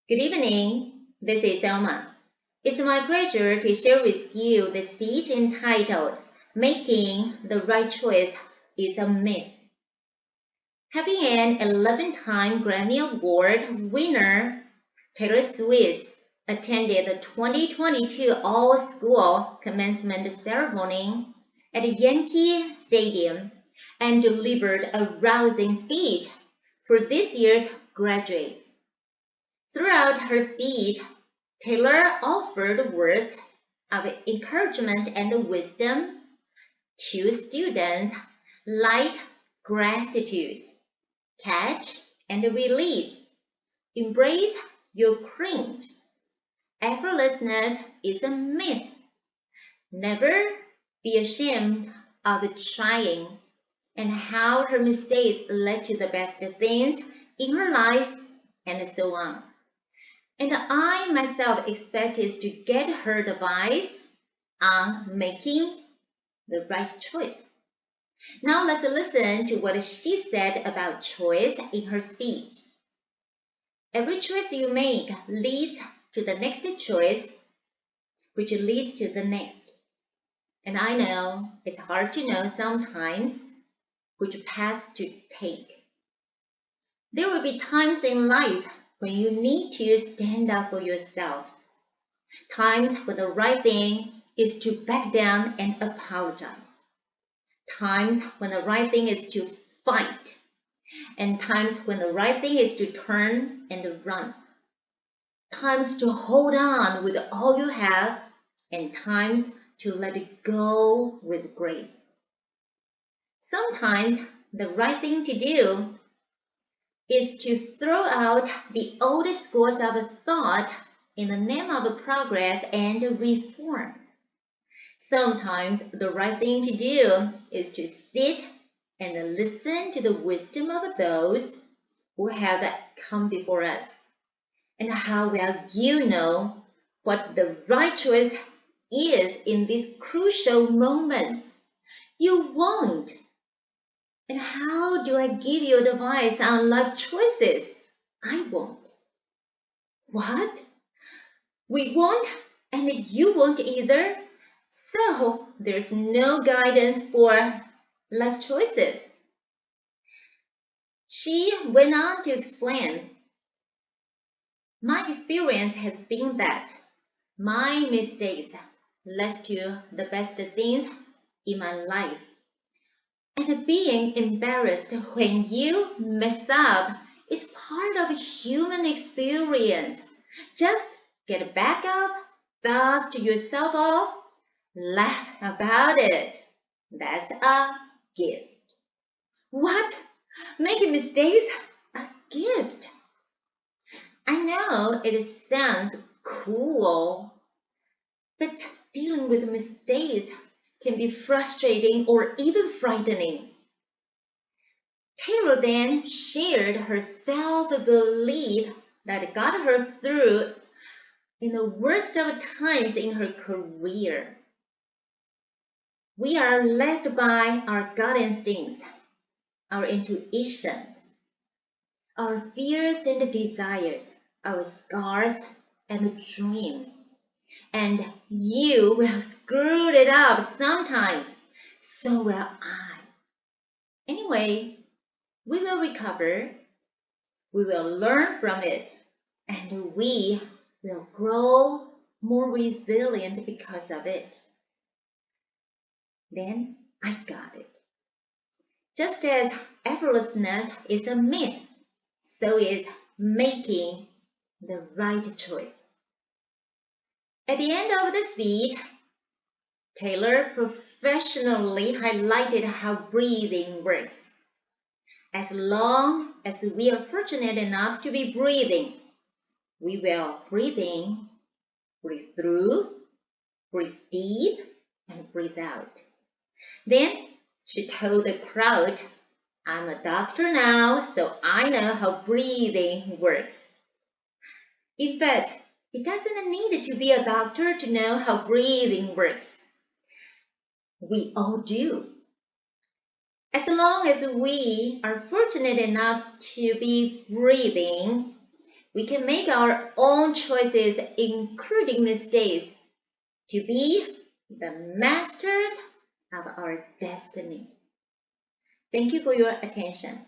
Good evening, this is Selma. It's my pleasure to share with you the speech entitled, Making the Right Choice is a Myth. Having an 11-time Grammy Award winner, Taylor Swift attended the 2022 All-School Commencement Ceremony at Yankee Stadium and delivered a rousing speech for this year's graduates. Throughout her speech, Taylor offered words of encouragement and wisdom to students like gratitude, catch and release, embrace your cringe, effortlessness is a myth, never be ashamed of trying, and how her mistakes led to the best things in her life, and so on. And I myself expected to get her advice on making the right choice. Now let's listen to what she said about choice in her speech. Every choice you make leads to the next choice, which leads to the next. And I know it's hard to know sometimes which path to take. There will be times in life when you need to stand up for yourself. Times when the right thing is to back down and apologize. Times when the right thing is to fight. And times when the right thing is to turn and run. Times to hold on with all you have, and times to let it go with grace. Sometimes the right thing to do is to throw out the old schools of thought in the name of progress and reform. Sometimes the right thing to do is to sit and listen to the wisdom of those who have come before us. And how well you know what the right choice is in these crucial moments. You won't. And how do I give you advice on life choices? I won't. What? We won't, and you won't either? So there's no guidance for life choices. She went on to explain, my experience has been that my mistakes led to the best things in my life. And being embarrassed when you mess up is part of human experience. Just get back up, dust yourself off, laugh about it. That's a gift. What? Making mistakes a gift? I know it sounds cool, but dealing with mistakes can be frustrating or even frightening. Taylor then shared her self-belief that got her through in the worst of times in her career. We are led by our gut instincts, our intuitions, our fears and desires, our scars and dreams. And you will screw it up sometimes. So will I. Anyway, we will recover. We will learn from it. And we will grow more resilient because of it. Then I got it. Just as effortlessness is a myth, so is making the right choice. At the end of the speech, Taylor professionally highlighted how breathing works. As long as we are fortunate enough to be breathing, we will breathe in, breathe through, breathe deep, and breathe out. Then she told the crowd, I'm a doctor now, so I know how breathing works. In fact, it doesn't need to be a doctor to know how breathing works. We all do. As long as we are fortunate enough to be breathing, We can make our own choices, including mistakes, to be the masters of our destiny. Thank you for your attention.